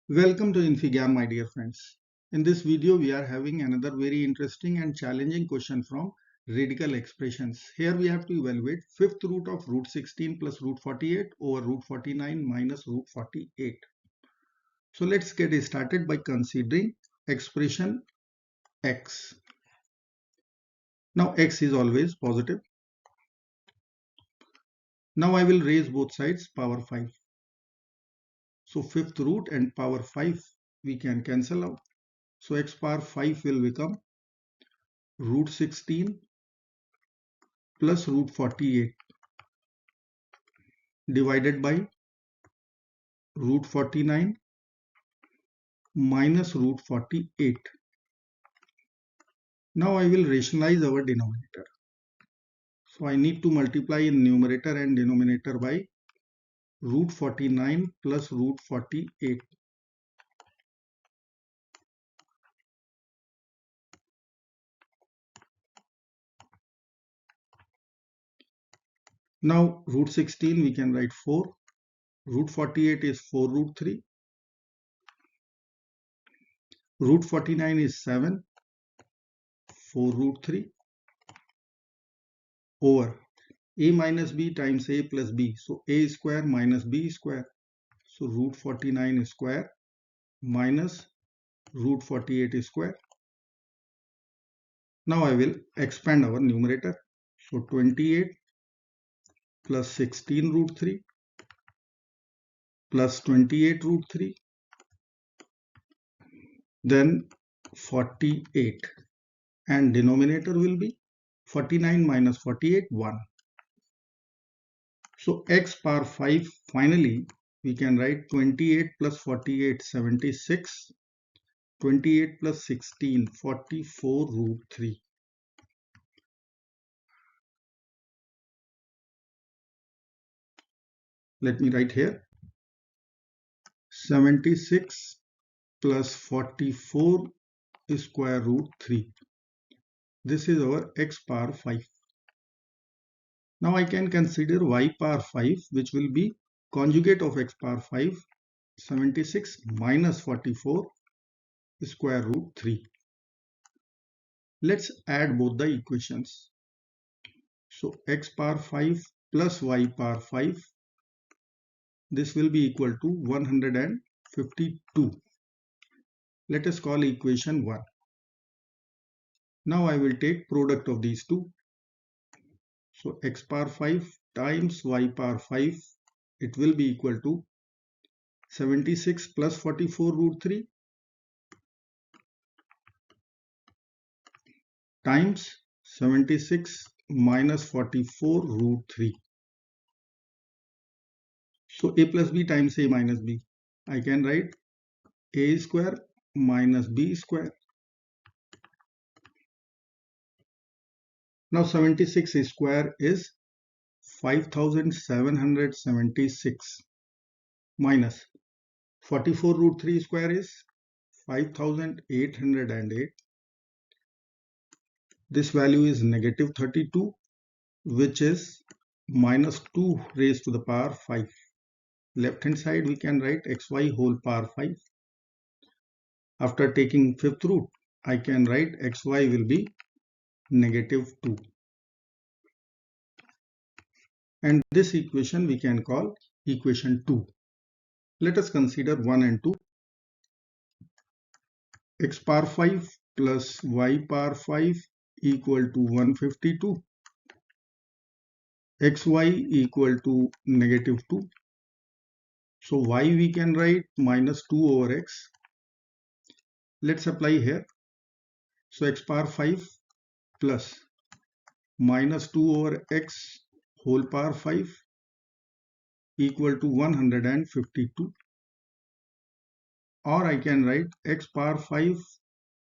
Welcome to infyGyan, my dear friends. In this video, we are having another very interesting and challenging question from radical expressions. Here we have to evaluate fifth root of root 16 plus root 48 over root 49 minus root 48. So let's get started by considering expression x. Now x is always positive. Now I will raise both sides power 5. So fifth root and power 5 we can cancel out. So x power 5 will become root 16 plus root 48 divided by root 49 minus root 48. Now I will rationalize our denominator. So I need to multiply in numerator and denominator by root 49 plus root 48. Now root 16 we can write 4. Root 48 is 4 root 3. Root 49 is 7. 4 root 3 over a minus b times a plus b. So a square minus b square. So root 49 square minus root 48 square. Now I will expand our numerator. So 28 plus 16 root 3 plus 28 root 3, then 48, and denominator will be 49 minus 48, 1. So x power 5, finally we can write 28 plus 48, 76, 28 plus 16, 44 root 3. Let me write here 76 plus 44 square root 3. This is our x power 5. Now I can consider y power 5, which will be conjugate of x power 5, 76 minus 44 square root 3. Let's add both the equations. So x power 5 plus y power 5, this will be equal to 152. Let us call equation 1. Now I will take product of these two. So x power 5 times y power 5, it will be equal to 76 plus 44 root 3 times 76 minus 44 root 3. So a plus b times a minus b. I can write a square minus b square. Now 76 square is 5776 minus 44 root 3 square is 5808. This value is negative 32, which is minus 2 raised to the power 5. Left hand side we can write xy whole power 5. After taking fifth root, I can write xy will be negative 2. And this equation we can call equation 2. Let us consider 1 and 2. X power 5 plus y power 5 equal to 152. Xy equal to negative 2. So y we can write minus 2 over x. Let's apply here. So x power 5 plus minus 2 over x whole power 5 equal to 152. Or I can write x power 5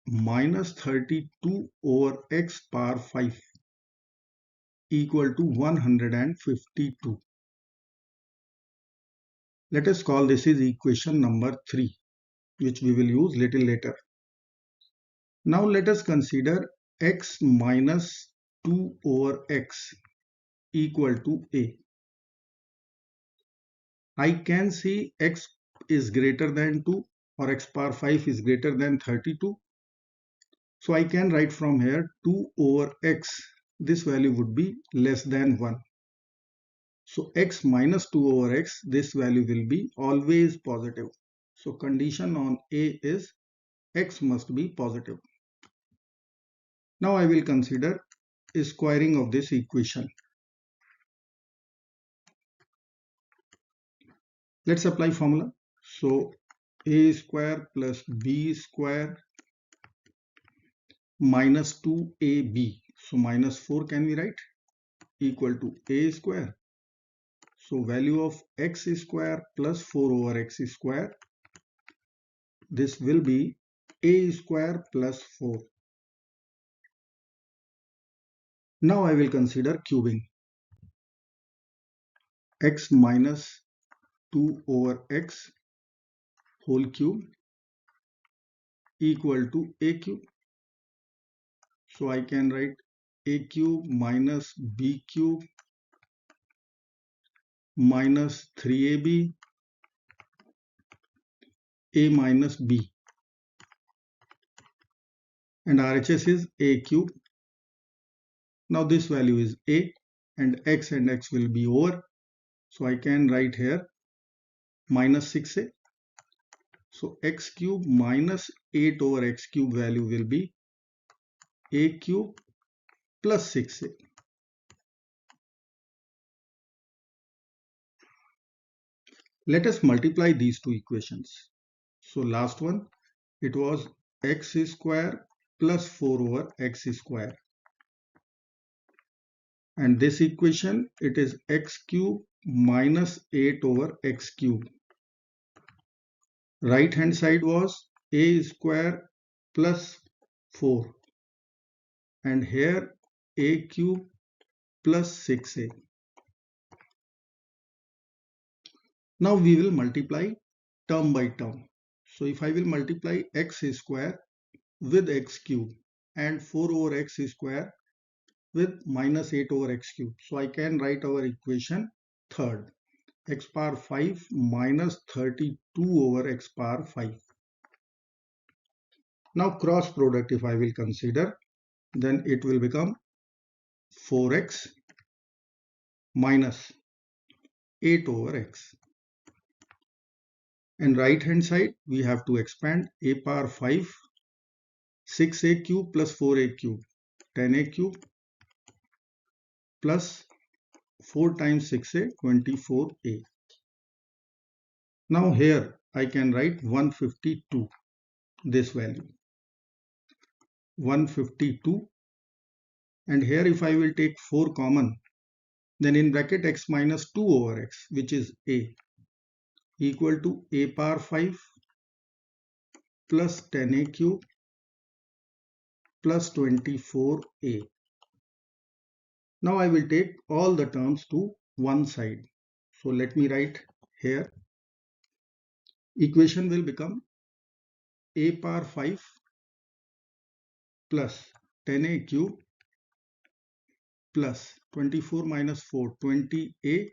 minus 32 over x power 5 equal to 152. Let us call this is equation number 3, which we will use little later. Now let us consider x minus 2 over x equal to a. I can see x is greater than 2 or x power 5 is greater than 32. So I can write from here 2 over x. This value would be less than 1. So x minus 2 over x, this value will be always positive. So condition on A is x must be positive. Now I will consider squaring of this equation. Let's apply formula. So a square plus b square minus 2ab. So minus 4 can we write equal to a square. So value of x square plus 4 over x square. This will be a square plus 4. Now I will consider cubing. X minus 2 over x whole cube equal to a cube. So I can write a cube minus b cube minus 3ab a minus b, and RHS is a cube. Now this value is a, and x will be over. So I can write here minus 6a. So x cube minus 8 over x cube value will be a cube plus 6a. Let us multiply these two equations. So last one, it was x square plus 4 over x square. And this equation, it is x cube minus 8 over x cube. Right hand side was a square plus 4. And here a cube plus 6a. Now we will multiply term by term. So if I will multiply x square with x cube and 4 over x square with minus 8 over x cube. So I can write our equation third, x power 5 minus 32 over x power 5. Now cross product if I will consider, then it will become 4x minus 8 over x. And right hand side we have to expand a power 5, 6a cube plus 4a cube, 10a cube plus 4 times 6a, 24a. Now here I can write 152, this value 152, and here if I will take 4 common, then in bracket x minus 2 over x, which is a, equal to a power 5 plus 10a cube plus 24a. Now I will take all the terms to one side. So let me write here, equation will become a power 5 plus 10a cube plus 24 minus 4, 20a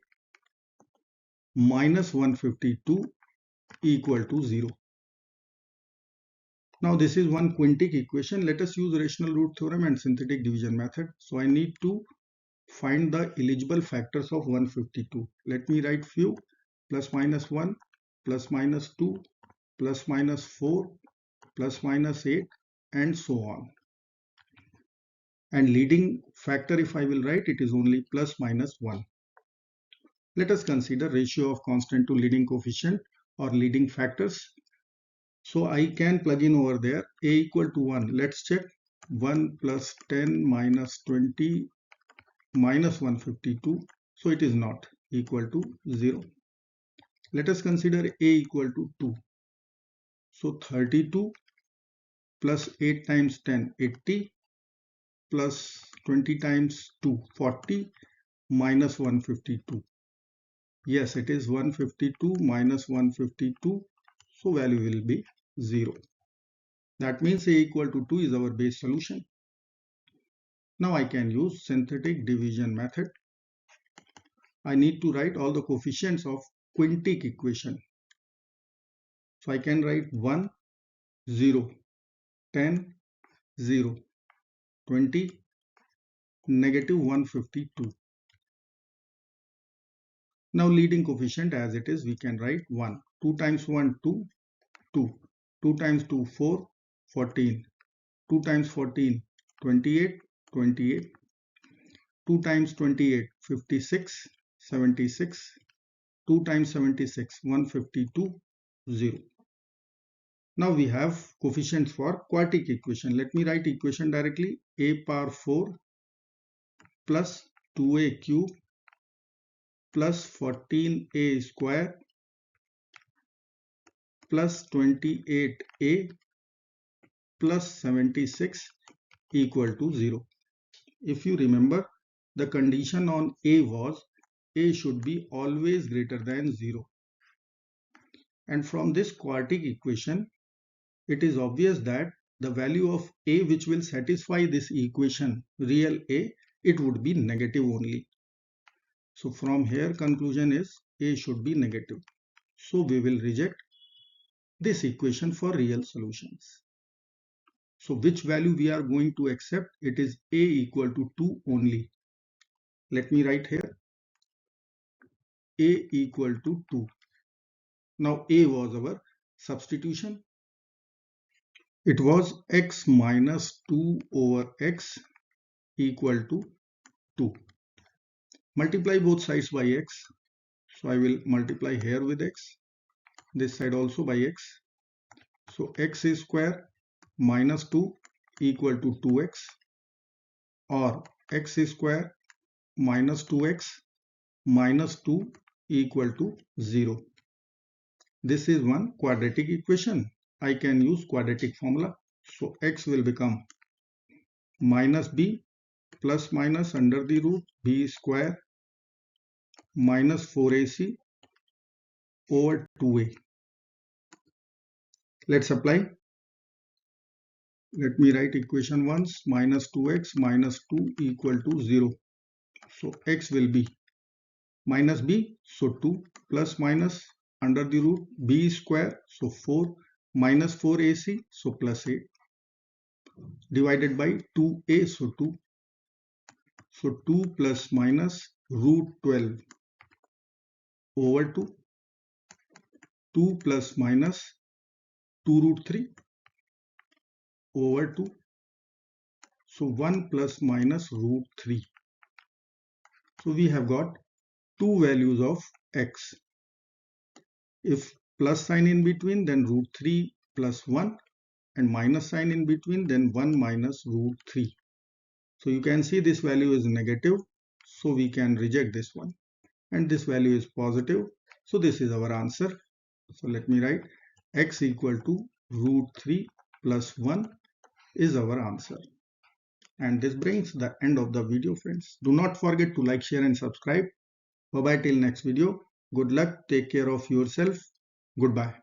minus 152 equal to 0. Now this is one quintic equation. Let us use rational root theorem and synthetic division method. So I need to find the eligible factors of 152. Let me write few: plus minus 1, plus minus 2, plus minus 4, plus minus 8, and so on. And leading factor, if I will write, it is only plus minus 1. Let us consider ratio of constant to leading coefficient or leading factors. So I can plug in over there a equal to 1. Let's check. 1 plus 10 minus 20 minus 152. So it is not equal to 0. Let us consider a equal to 2. So 32 plus 8 times 10, 80, plus 20 times 2, 40, minus 152. Yes, it is 152 minus 152. So value will be 0. That means a equal to 2 is our base solution. Now I can use synthetic division method. I need to write all the coefficients of quintic equation. So I can write 1, 0, 10, 0, 20, negative 152. Now leading coefficient as it is, we can write 1. 2 times 1, 2, 2. 2 times 2, 4, 14. 2 times 14, 28, 28. 2 times 28, 56, 76. 2 times 76, 152, 0. Now we have coefficients for quartic equation. Let me write equation directly. A power 4 plus 2a cube plus 14a square plus 28a plus 76 equal to 0. If you remember, the condition on a was a should be always greater than 0. And from this quartic equation, it is obvious that the value of a which will satisfy this equation, real a, it would be negative only. So from here conclusion is a should be negative. So we will reject this equation for real solutions. So which value we are going to accept? It is a equal to 2 only. Let me write here a equal to 2. Now a was our substitution. It was x minus 2 over x equal to 2. Multiply both sides by x. So I will multiply here with x. This side also by x. So x is square minus 2 equal to 2x, or x is square minus 2x minus 2 equal to 0. This is one quadratic equation. I can use quadratic formula. So x will become minus b plus minus under the root b square minus 4ac over 2a. Let's apply. Let me write equation once. Minus 2x minus 2 equal to 0. So x will be minus b, so 2 plus minus under the root b square, so 4 minus 4ac, so plus 8, divided by 2a, so 2. So 2 plus minus root 12 over 2. 2 plus minus 2 root 3 over 2. So 1 plus minus root 3. So we have got two values of x. If plus sign in between, then root 3 plus 1, and minus sign in between, then 1 minus root 3. So you can see this value is negative, so we can reject this one. And this value is positive, so this is our answer. So let me write x equal to root 3 plus 1 is our answer. And this brings the end of the video, friends. Do not forget to like, share and subscribe. Bye bye till next video. Good luck. Take care of yourself. Goodbye.